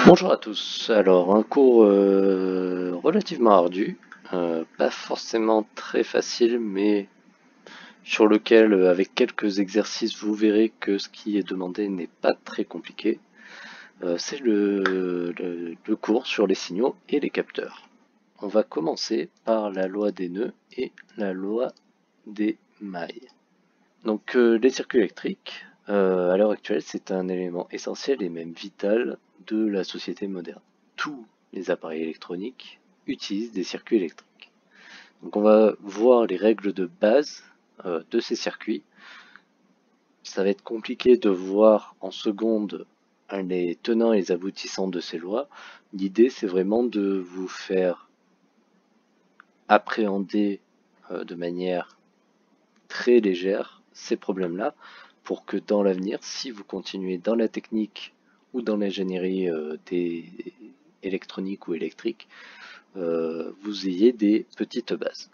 Bonjour à tous. Alors, un cours relativement ardu, pas forcément très facile, mais sur lequel, avec quelques exercices, vous verrez que ce qui est demandé n'est pas très compliqué. C'est le cours sur les signaux et les capteurs. On va commencer par la loi des nœuds et la loi des mailles. Donc, les circuits électriques, à l'heure actuelle, c'est un élément essentiel et même vital de la société moderne. Tous les appareils électroniques utilisent des circuits électriques. Donc on va voir les règles de base de ces circuits. Ça va être compliqué de voir en secondes les tenants et les aboutissants de ces lois. L'idée, c'est vraiment de vous faire appréhender de manière très légère ces problèmes-là, pour que dans l'avenir, si vous continuez dans la technique ou dans l'ingénierie électronique ou électrique, vous ayez des petites bases.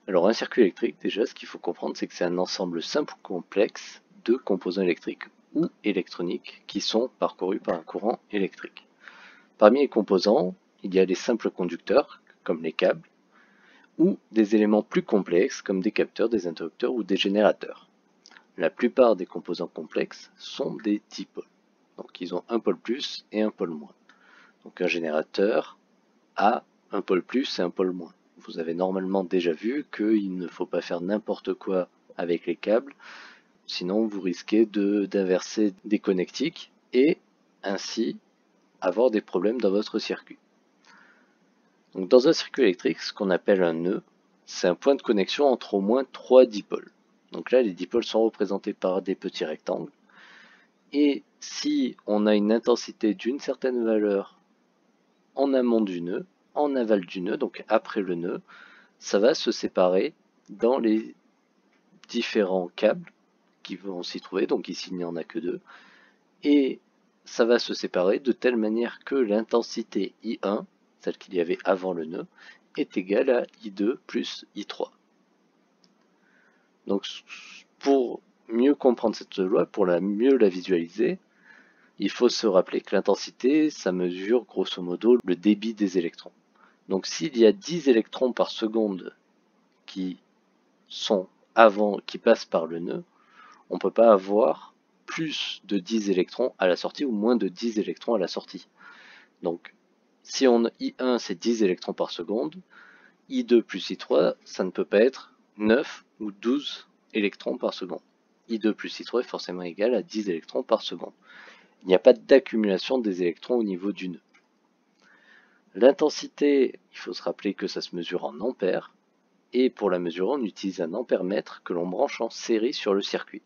Alors un circuit électrique, déjà, ce qu'il faut comprendre, c'est que c'est un ensemble simple ou complexe de composants électriques ou électroniques qui sont parcourus par un courant électrique. Parmi les composants, il y a les simples conducteurs, comme les câbles, ou des éléments plus complexes comme des capteurs, des interrupteurs ou des générateurs. La plupart des composants complexes sont des dipôles. Donc ils ont un pôle plus et un pôle moins. Donc un générateur a un pôle plus et un pôle moins. Vous avez normalement déjà vu qu'il ne faut pas faire n'importe quoi avec les câbles, sinon vous risquez d'inverser des connectiques et ainsi avoir des problèmes dans votre circuit. Donc dans un circuit électrique, ce qu'on appelle un nœud, c'est un point de connexion entre au moins 3 dipôles. Donc là, les dipôles sont représentés par des petits rectangles. Et si on a une intensité d'une certaine valeur en amont du nœud, en aval du nœud, donc après le nœud, ça va se séparer dans les différents câbles qui vont s'y trouver. Donc ici, il n'y en a que 2. Et ça va se séparer de telle manière que l'intensité I1, celle qu'il y avait avant le nœud, est égale à I2 plus I3. Donc pour mieux comprendre cette loi, pour mieux la visualiser, il faut se rappeler que l'intensité, ça mesure grosso modo le débit des électrons. Donc s'il y a 10 électrons par seconde qui passent par le nœud, on ne peut pas avoir plus de 10 électrons à la sortie ou moins de 10 électrons à la sortie. Donc si I1 c'est 10 électrons par seconde, I2 plus I3, ça ne peut pas être 9 ou 12 électrons par seconde. I2 plus I3 est forcément égal à 10 électrons par seconde. Il n'y a pas d'accumulation des électrons au niveau du nœud. L'intensité, il faut se rappeler que ça se mesure en ampères, et pour la mesurer, on utilise un ampèremètre que l'on branche en série sur le circuit.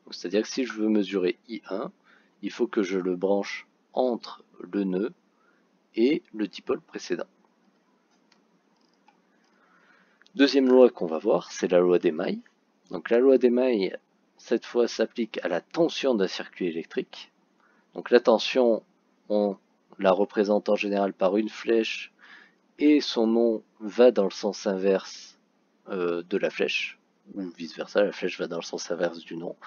C'est-à-dire que si je veux mesurer I1, il faut que je le branche entre le nœud et le dipôle précédent. Deuxième loi qu'on va voir, c'est la loi des mailles. Donc la loi des mailles, cette fois, s'applique à la tension d'un circuit électrique. Donc la tension, on la représente en général par une flèche et son nom va dans le sens inverse de la flèche, ou vice versa, la flèche va dans le sens inverse du nom.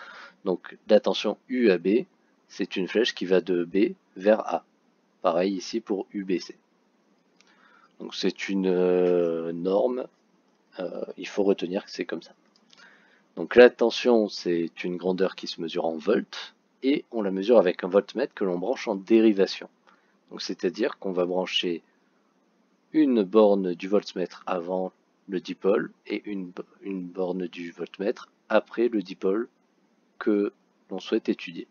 Donc la tension U à B, c'est une flèche qui va de B vers A. Pareil ici pour UBC. Donc c'est une norme, il faut retenir que c'est comme ça. Donc la tension, c'est une grandeur qui se mesure en volts, et on la mesure avec un voltmètre que l'on branche en dérivation. Donc c'est-à-dire qu'on va brancher une borne du voltmètre avant le dipôle et une borne du voltmètre après le dipôle que l'on souhaite étudier.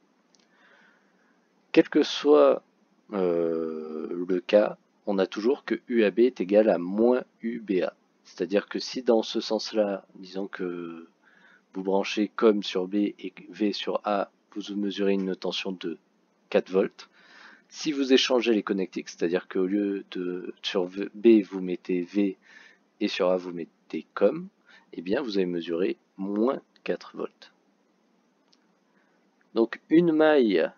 Quel que soit le cas, on a toujours que UAB est égal à moins UBA. C'est-à-dire que si dans ce sens-là, disons que vous branchez COM sur B et V sur A, vous mesurez une tension de 4 volts. Si vous échangez les connectiques, c'est-à-dire qu'au lieu de sur B vous mettez V et sur A vous mettez COM, eh bien vous allez mesurer moins 4 volts. Donc une maille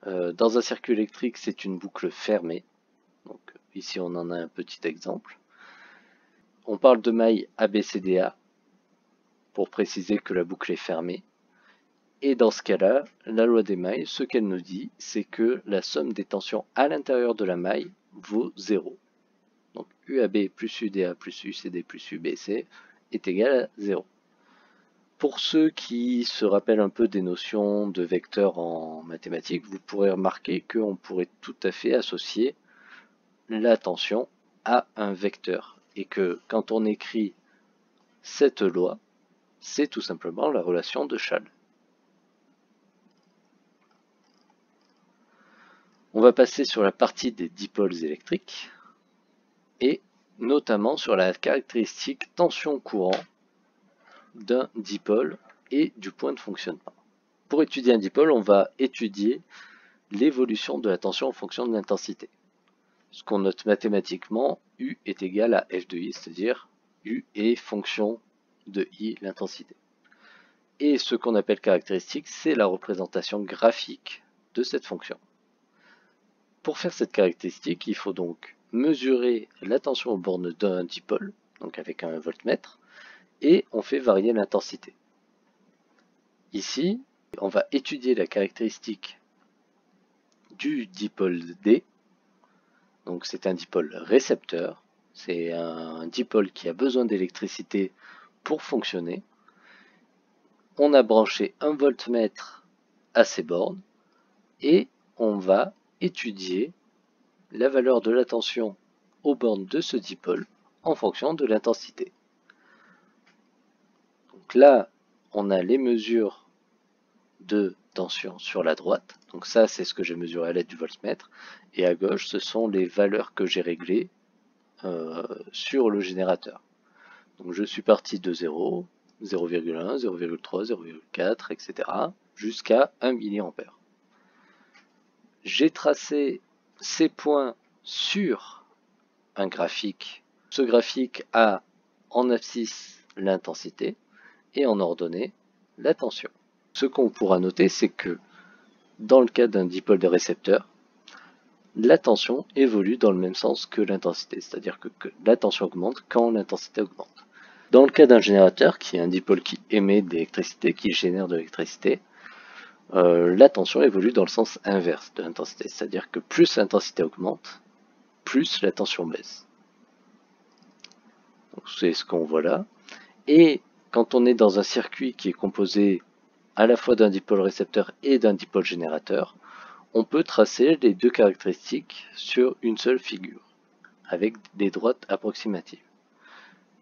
dans un circuit électrique, c'est une boucle fermée. Donc ici on en a un petit exemple. On parle de maille ABCDA pour préciser que la boucle est fermée. Et dans ce cas-là, la loi des mailles, ce qu'elle nous dit, c'est que la somme des tensions à l'intérieur de la maille vaut 0. Donc UAB plus UDA plus UCD plus UBC est égal à 0. Pour ceux qui se rappellent un peu des notions de vecteurs en mathématiques, vous pourrez remarquer qu'on pourrait tout à fait associer la tension à un vecteur. Et que quand on écrit cette loi, c'est tout simplement la relation de Chasles. On va passer sur la partie des dipôles électriques et notamment sur la caractéristique tension-courant d'un dipôle et du point de fonctionnement. Pour étudier un dipôle, on va étudier l'évolution de la tension en fonction de l'intensité. Ce qu'on note mathématiquement, U est égal à F de I, c'est-à-dire U est fonction de I, l'intensité. Et ce qu'on appelle caractéristique, c'est la représentation graphique de cette fonction. Pour faire cette caractéristique, il faut donc mesurer la tension aux bornes d'un dipôle, donc avec un voltmètre, et on fait varier l'intensité. Ici, on va étudier la caractéristique du dipôle D. Donc c'est un dipôle récepteur, c'est un dipôle qui a besoin d'électricité pour fonctionner. On a branché un voltmètre à ces bornes et on va étudier la valeur de la tension aux bornes de ce dipôle en fonction de l'intensité. Donc là, on a les mesures de tension sur la droite. Donc ça, c'est ce que j'ai mesuré à l'aide du voltmètre. Et à gauche, ce sont les valeurs que j'ai réglées sur le générateur. Donc je suis parti de 0, 0,1, 0,3, 0,4, etc. jusqu'à 1 mA. J'ai tracé ces points sur un graphique. Ce graphique a en abscisse l'intensité et en ordonnée la tension. Ce qu'on pourra noter, c'est que dans le cas d'un dipôle de récepteur, la tension évolue dans le même sens que l'intensité, c'est-à-dire que la tension augmente quand l'intensité augmente. Dans le cas d'un générateur, qui est un dipôle qui émet de l'électricité, qui génère de l'électricité, la tension évolue dans le sens inverse de l'intensité, c'est-à-dire que plus l'intensité augmente, plus la tension baisse. C'est ce qu'on voit là. Et quand on est dans un circuit qui est composé à la fois d'un dipôle récepteur et d'un dipôle générateur, on peut tracer les deux caractéristiques sur une seule figure, avec des droites approximatives.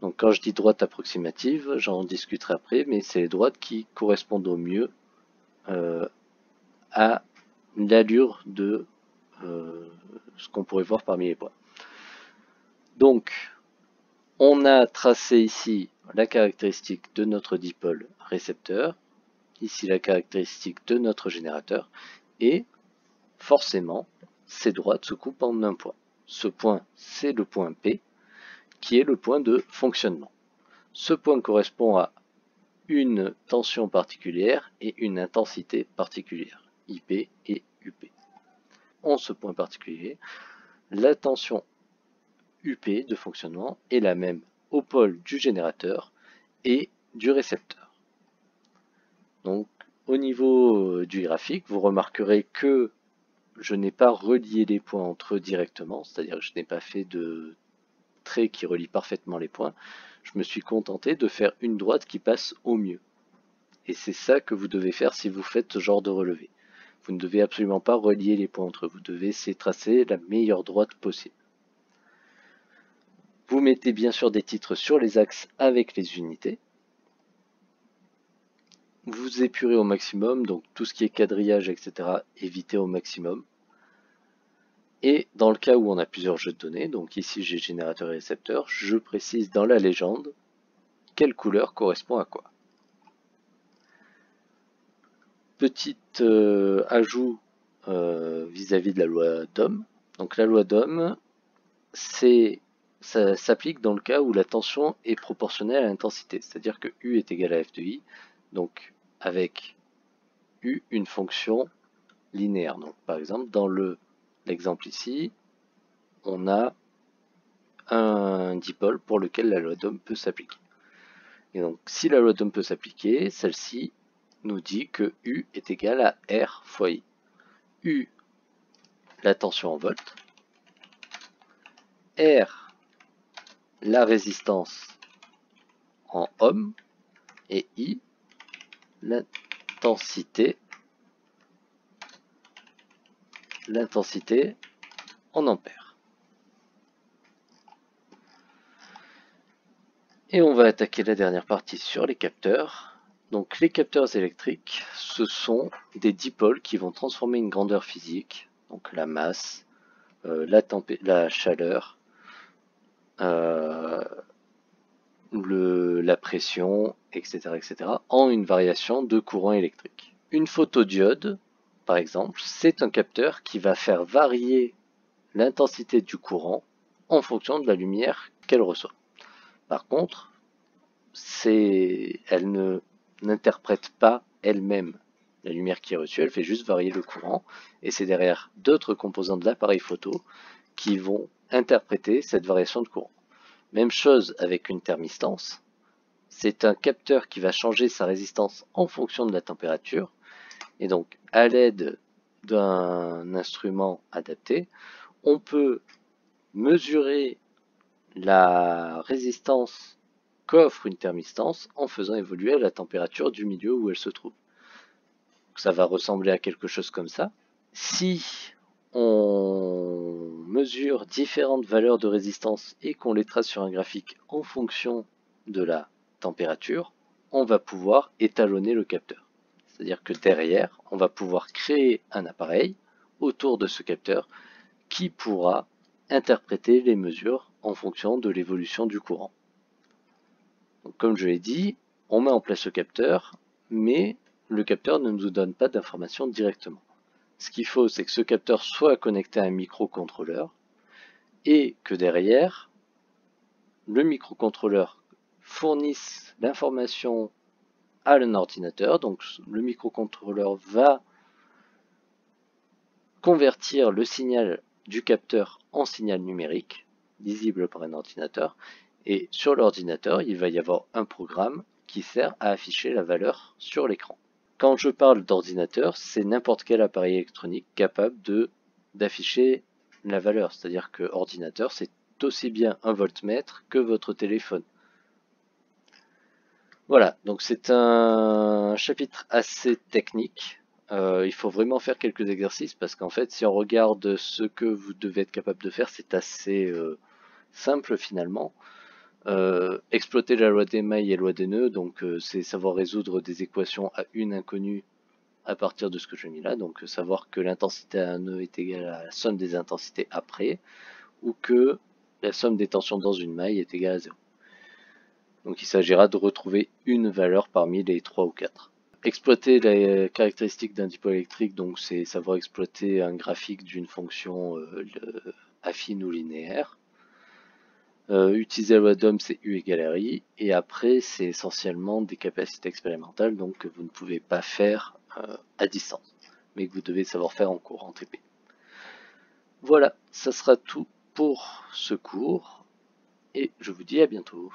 Donc quand je dis droite approximative, j'en discuterai après, mais c'est les droites qui correspondent au mieux à l'allure de ce qu'on pourrait voir parmi les points. Donc, on a tracé ici la caractéristique de notre dipôle récepteur, ici la caractéristique de notre générateur, et forcément, ces droites se coupent en un point. Ce point, c'est le point P, qui est le point de fonctionnement. Ce point correspond à une tension particulière et une intensité particulière, IP et UP. En ce point particulier, la tension UP de fonctionnement est la même au pôle du générateur et du récepteur. Donc, au niveau du graphique, vous remarquerez que je n'ai pas relié les points entre eux directement, c'est-à-dire que je n'ai pas fait de trait qui relie parfaitement les points. Je me suis contenté de faire une droite qui passe au mieux. Et c'est ça que vous devez faire si vous faites ce genre de relevé. Vous ne devez absolument pas relier les points entre eux, vous devez essayer de tracer la meilleure droite possible. Vous mettez bien sûr des titres sur les axes avec les unités. Vous épurez au maximum, donc tout ce qui est quadrillage, etc., évitez au maximum. Et dans le cas où on a plusieurs jeux de données, donc ici j'ai générateur et récepteur, je précise dans la légende quelle couleur correspond à quoi. Petit ajout vis-à-vis de la loi d'Ohm. Donc la loi d'Ohm, ça s'applique dans le cas où la tension est proportionnelle à l'intensité, c'est-à-dire que U est égal à F de I, donc avec U une fonction linéaire. Donc par exemple dans l'exemple ici, on a un dipôle pour lequel la loi d'Ohm peut s'appliquer. Et donc si la loi d'Ohm peut s'appliquer, celle-ci nous dit que U est égal à R fois I. U, la tension en volts, R, la résistance en ohms, et I, l'intensité en ampères. Et on va attaquer la dernière partie sur les capteurs. Donc les capteurs électriques, ce sont des dipôles qui vont transformer une grandeur physique, donc la masse, la chaleur, la pression, etc., en une variation de courant électrique. Une photodiode, par exemple, c'est un capteur qui va faire varier l'intensité du courant en fonction de la lumière qu'elle reçoit. Par contre, elle n'interprète pas elle-même la lumière qui est reçue, elle fait juste varier le courant, et c'est derrière d'autres composants de l'appareil photo qui vont interpréter cette variation de courant. Même chose avec une thermistance, c'est un capteur qui va changer sa résistance en fonction de la température, et donc à l'aide d'un instrument adapté, on peut mesurer la résistance qu'offre une thermistance en faisant évoluer la température du milieu où elle se trouve. Donc ça va ressembler à quelque chose comme ça. Si on mesure différentes valeurs de résistance et qu'on les trace sur un graphique en fonction de la température, on va pouvoir étalonner le capteur. C'est-à-dire que derrière, on va pouvoir créer un appareil autour de ce capteur qui pourra interpréter les mesures en fonction de l'évolution du courant. Donc, comme je l'ai dit, on met en place ce capteur, mais le capteur ne nous donne pas d'informations directement. Ce qu'il faut, c'est que ce capteur soit connecté à un microcontrôleur et que derrière, le microcontrôleur fournisse l'information à un ordinateur. Donc le microcontrôleur va convertir le signal du capteur en signal numérique, lisible par un ordinateur, et sur l'ordinateur, il va y avoir un programme qui sert à afficher la valeur sur l'écran. Quand je parle d'ordinateur, c'est n'importe quel appareil électronique capable d'afficher la valeur, c'est-à-dire que ordinateur, c'est aussi bien un voltmètre que votre téléphone. Voilà, donc c'est un chapitre assez technique. Il faut vraiment faire quelques exercices parce qu'en fait, si on regarde ce que vous devez être capable de faire, c'est assez simple finalement. Exploiter la loi des mailles et la loi des nœuds, donc c'est savoir résoudre des équations à une inconnue à partir de ce que je mis là, donc savoir que l'intensité à un nœud est égale à la somme des intensités après, ou que la somme des tensions dans une maille est égale à 0. Donc il s'agira de retrouver une valeur parmi les 3 ou 4. Exploiter les caractéristiques d'un dipôle électrique, donc c'est savoir exploiter un graphique d'une fonction affine ou linéaire. Utiliser la loi d'Ohm, c'est U égale RI, et après c'est essentiellement des capacités expérimentales, donc que vous ne pouvez pas faire à distance, mais que vous devez savoir faire en cours, en TP. Voilà, ça sera tout pour ce cours, et je vous dis à bientôt.